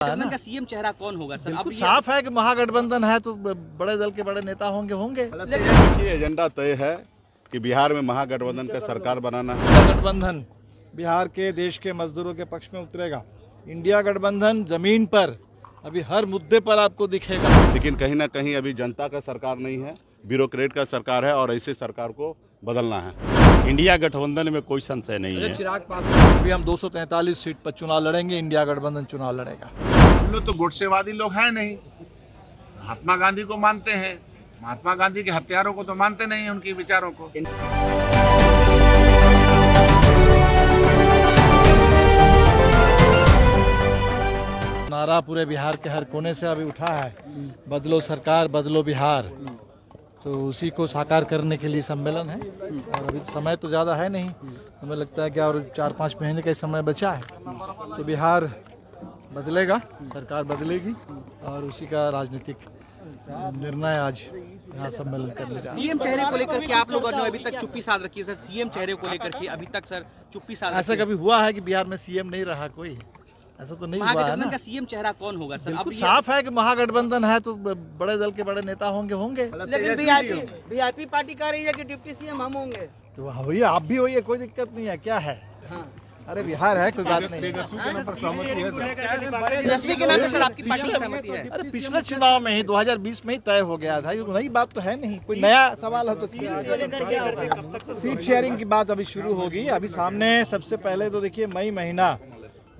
गठबंधन का सीएम चेहरा कौन होगा सर? बिल्कुल साफ है कि महागठबंधन है तो बड़े दल के बड़े नेता होंगे। ये एजेंडा तय है कि बिहार में महागठबंधन का सरकार बनाना है। इंडिया गठबंधन बिहार के देश के मजदूरों के पक्ष में उतरेगा। इंडिया गठबंधन जमीन पर अभी हर मुद्दे पर आपको दिखेगा। लेकिन कहीं ना कहीं अभी जनता का सरकार नहीं है, ब्यूरोक्रेट का सरकार है और ऐसे सरकार को बदलना है। इंडिया गठबंधन में कोई संशय नहीं है। चिराग पासवान अभी हम 243 सीट पर चुनाव लड़ेंगे। इंडिया गठबंधन चुनाव लड़ेगा। हम लोग तो गुटसेवादी लोग हैं नहीं। महात्मा गांधी को मानते हैं, महात्मा गांधी के हत्यारों को तो मानते नहीं हैं, उनके विचारों को। नारा पूरे बिहार के हर कोने से अभी उठा है, बदलो सरकार बदलो बिहार। तो उसी को साकार करने के लिए सम्मेलन है और अभी समय तो ज़्यादा है नहीं, हमें लगता है कि और 4-5 महीने का समय बचा है तो बिहार बदलेगा, सरकार बदलेगी और उसी का राजनीतिक निर्णय आज यहाँ सम्मेलन करने जा रहे हैं। सीएम चेहरे को लेकर के आप लोगों ने अभी तक चुप्पी साध रखी है सर। सीएम चेहरे को लेकर के अभी तक सर चुप्पी साध ऐसा कभी हुआ है कि बिहार में सीएम नहीं रहा कोई? ऐसा तो नहीं हुआ है ना। महागठबंधन का सीएम चेहरा कौन होगा सर? बिल्कुल साफ है कि महागठबंधन है तो बड़े दल के बड़े नेता होंगे। लेकिन वीआईपी पार्टी कह रही है कि डिप्टी सीएम हम होंगे। तो होइए, आप भी होइए, कोई दिक्कत नहीं है। क्या है? हाँ। अरे बिहार है, कोई बात नहीं। तेजस्वी के नाम पे सर आपकी पार्टी की सहमति है? अरे पिछले चुनाव में ही 2020 में ही तय हो गया था, ये नई बात तो है नहीं। कोई नया सवाल हो तो सीट शेयरिंग की बात अभी शुरू होगी। अभी सामने सबसे पहले तो देखिए मई महीना,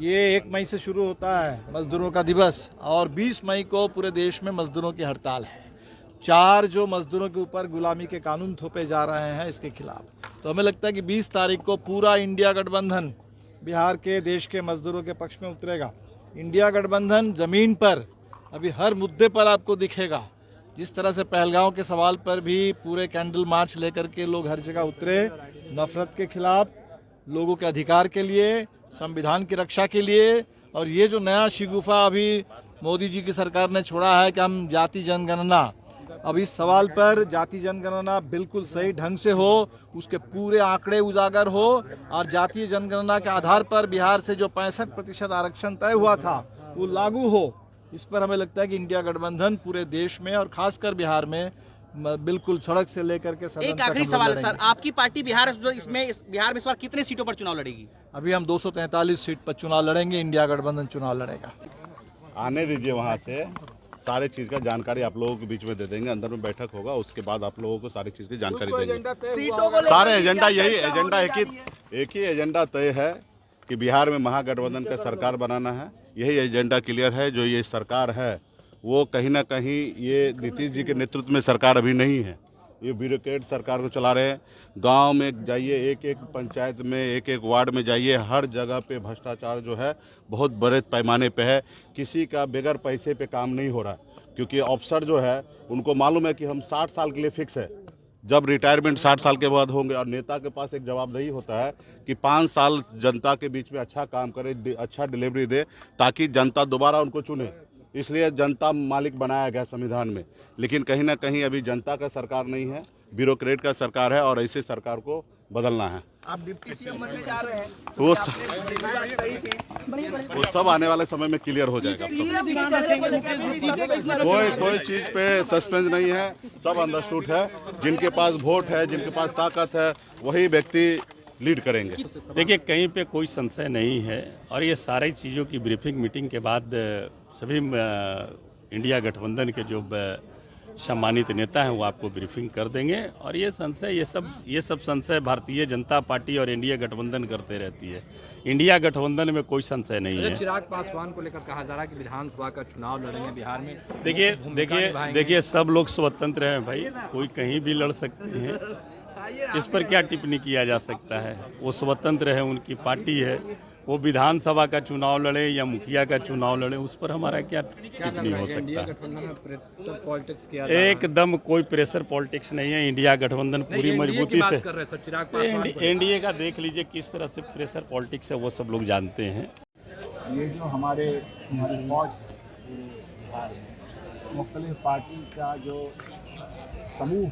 ये 1 मई से शुरू होता है मजदूरों का दिवस और 20 मई को पूरे देश में मजदूरों की हड़ताल है। 4 जो मजदूरों के ऊपर गुलामी के कानून थोपे जा रहे हैं इसके खिलाफ। तो हमें लगता है कि 20 तारीख को पूरा इंडिया गठबंधन बिहार के देश के मजदूरों के पक्ष में उतरेगा। इंडिया गठबंधन जमीन पर अभी हर मुद्दे पर आपको दिखेगा। जिस तरह से पहलगांव के सवाल पर भी पूरे कैंडल मार्च लेकर के लोग हर जगह उतरे, नफरत के खिलाफ, लोगों के अधिकार के लिए, संविधान की रक्षा के लिए। और ये जो नया शिगुफा अभी मोदी जी की सरकार ने छोड़ा है कि हम जाति जनगणना, अब इस सवाल पर जाति जनगणना बिल्कुल सही ढंग से हो, उसके पूरे आंकड़े उजागर हो और जातीय जनगणना के आधार पर बिहार से जो 65% आरक्षण तय हुआ था वो लागू हो। इस पर हमें लगता है कि इंडिया गठबंधन पूरे देश में और खासकर बिहार में बिल्कुल सड़क से लेकर के सदन तक। एक आखिरी सवाल है सर, आपकी पार्टी बिहार में इस बार कितने सीटों पर चुनाव लड़ेगी? अभी हम 243 सीट पर चुनाव लड़ेंगे। इंडिया गठबंधन चुनाव लड़ेगा। आने दीजिए, वहाँ से सारे चीज का जानकारी आप लोगों के बीच में दे देंगे। अंदर में बैठक होगा, उसके बाद आप लोगों को सारी चीज की जानकारी देंगे। सारे एजेंडा यही एजेंडा एक ही एजेंडा तय है कि बिहार में महागठबंधन का सरकार बनाना है। यही एजेंडा क्लियर है। जो ये सरकार है वो कहीं ना कहीं ये नीतीश जी के नेतृत्व में सरकार अभी नहीं है, ये ब्यूरोक्रेट सरकार को चला रहे हैं। गांव में जाइए, एक एक पंचायत में, एक एक वार्ड में जाइए, हर जगह पे भ्रष्टाचार जो है बहुत बड़े पैमाने पे है। किसी का बगैर पैसे पे काम नहीं हो रहा, क्योंकि अफसर जो है उनको मालूम है कि हम 60 साल के लिए फिक्स है, जब रिटायरमेंट 60 साल के बाद होंगे। और नेता के पास एक जवाबदेही होता है कि 5 साल जनता के बीच में अच्छा काम करे, अच्छा डिलीवरी दे, ताकि जनता दोबारा उनको चुने। इसलिए जनता मालिक बनाया गया संविधान में। लेकिन कहीं ना कहीं अभी जनता का सरकार नहीं है, ब्यूरोक्रेट का सरकार है और ऐसे सरकार को बदलना है। आप डिप्टी सीएम बनने जा रहे हैं, वो सब आने वाले समय में क्लियर हो जाएगा। कोई चीज पे सस्पेंस नहीं है, सब अंडरस्टूड है। जिनके पास वोट है, जिनके पास ताकत है, वही व्यक्ति लीड करेंगे। देखिए, कहीं पे कोई संशय नहीं है और ये सारी चीज़ों की ब्रीफिंग मीटिंग के बाद सभी इंडिया गठबंधन के जो सम्मानित नेता हैं वो आपको ब्रीफिंग कर देंगे। और ये सब संशय भारतीय जनता पार्टी और इंडिया गठबंधन करते रहती है। इंडिया गठबंधन में कोई संशय नहीं है। चिराग पासवान को लेकर कहा जा रहा है कि विधानसभा का चुनाव लड़ेंगे बिहार में। देखिए सब लोग स्वतंत्र हैं भाई, कोई कहीं भी लड़ सकते हैं। इस पर क्या टिप्पणी किया जा सकता है? वो स्वतंत्र है, उनकी पार्टी है। वो विधानसभा का चुनाव लड़े या मुखिया का चुनाव लड़े, उस पर हमारा क्या टिप्पणी हो सकता है? एकदम कोई प्रेशर पॉलिटिक्स नहीं है। इंडिया गठबंधन पूरी मजबूती से, एनडीए का देख लीजिए किस तरह से प्रेशर पॉलिटिक्स है, वो सब लोग जानते हैं। ये जो हमारे फौज मुख्तलिफ पार्टी का जो समूह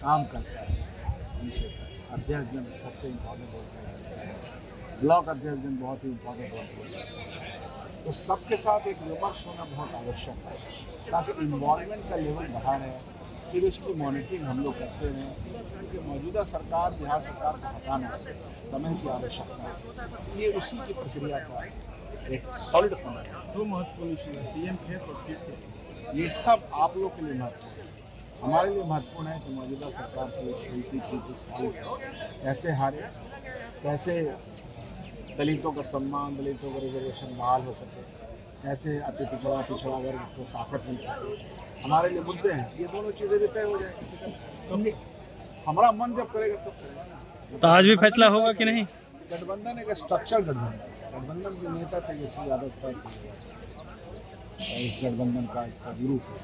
काम करता है, अध्यक्ष जन सबसे इम्पोर्टेंट होता है, ब्लॉक अध्यक्ष जन बहुत ही इम्पोर्टेंट होता है। तो सबके साथ एक विमर्श होना बहुत आवश्यक है, ताकि इन्वॉल्वमेंट का लेवल बढ़ा रहे, फिर उसकी मॉनिटरिंग हम लोग करते रहें, क्योंकि मौजूदा सरकार, बिहार सरकार को हटाना समय की आवश्यकता है। ये उसी की प्रक्रिया का एक सॉलिड फंड है। दो महत्वपूर्ण इशू है, सीएम फेस और सीट से। ये सब आप लोग के लिए महत्वपूर्ण है, हमारे लिए महत्वपूर्ण है कि मौजूदा सरकार के कैसे हारे, कैसे दलितों का सम्मान, दलितों का रिजर्वेशन बहाल हो सके, कैसे अति पिछड़ा वर्ग को ताकत मिल सके, हमारे लिए मुद्दे हैं। ये दोनों चीज़ें भी तय हो जाएंगी, हमारा मन जब करेगा तब करेगा। तो आज भी फैसला होगा कि नहीं? गठबंधन एक स्ट्रक्चर गठबंधन के नेता तेजस्वी यादव का इस गठबंधन का रूप है,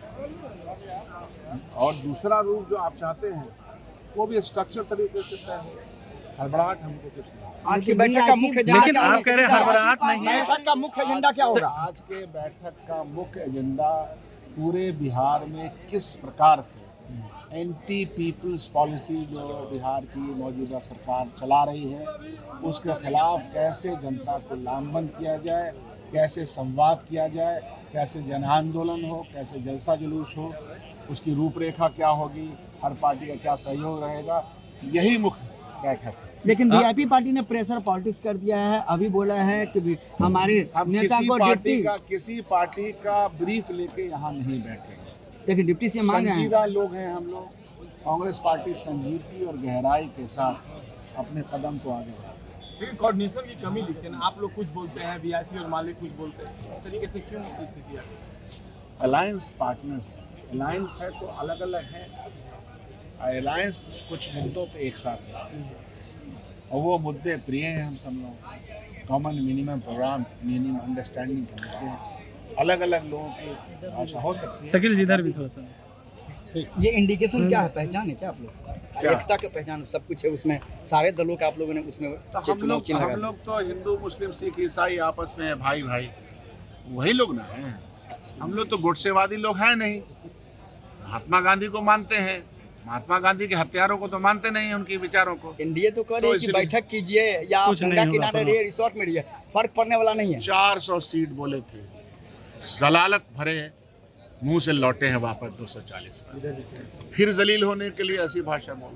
और दूसरा रूप जो आप चाहते हैं वो भी स्ट्रक्चर तरीके से तय है। हड़बड़ाहट हमको कुछ नहीं। आज की बैठक का मुख्य एजेंडा लेकिन आप कह रहे हैं हड़बड़ाहट नहीं है। बैठक का मुख्य एजेंडा क्या होगा? आज के बैठक का मुख्य एजेंडा पूरे बिहार में किस प्रकार से एंटी पीपल्स पॉलिसी जो बिहार की मौजूदा सरकार चला रही है उसके खिलाफ कैसे जनता को लामबंद किया जाए, कैसे संवाद किया जाए, कैसे जन आंदोलन हो, कैसे जलसा जुलूस हो, उसकी रूपरेखा क्या होगी, हर पार्टी का क्या सहयोग रहेगा, यही मुख्य बैठक है। लेकिन वीआईपी पार्टी ने प्रेशर पॉलिटिक्स कर दिया है, अभी बोला है कि हमारे नेता को किसी पार्टी का ब्रीफ लेके यहाँ नहीं बैठेंगे। लेकिन डिप्टी सीएम मांग रहे हैं। संजीदा लोग हैं हम लोग, कांग्रेस पार्टी संजीदगी और गहराई के साथ अपने कदम को आगे बढ़ाती है। कोऑर्डिनेशन की कमी दिखती है ना, आप लोग कुछ बोलते हैं, वीआईपी और मालिक कुछ बोलते हैं, इस तरीके से क्यों स्थिति है? अलायंस पार्टनर्स, अलायंस है तो अलग अलग है, अलायंस कुछ मुद्दों पे एक साथ है और वो मुद्दे प्रिय हैं हम सब लोग, common minimum programme, minimum understanding के मुद्दे हैं। अलग अलग लोगों की भाषा हो सकती है। शकील जिधर भी थोड़ा सा ये इंडिकेशन क्या है, पहचान है क्या आप लोग? एकता का पहचान सब कुछ है उसमें, सारे दलों का आप लोगों ने उसमें चुनाव चिन्ह हम लगा लोग तो हिंदू मुस्लिम सिख ईसाई आपस में भाई भाई वही लोग ना हैं। हम लोग तो गुटसेवादी लोग हैं नहीं, महात्मा गांधी को मानते हैं, महात्मा गांधी के हत्यारों को तो मानते नहीं हैं, उनके विचारों को। एनडीए तो कह रही है कि बैठक कीजिए या आप गंगा किनारे रहिए, रिसोर्ट में रहिए, फर्क पड़ने वाला नहीं है। 400 सीट बोले थे, जलालत भरे मुंह से लौटे हैं वापस 240 पर, फिर जलील होने के लिए ऐसी भाषा बोल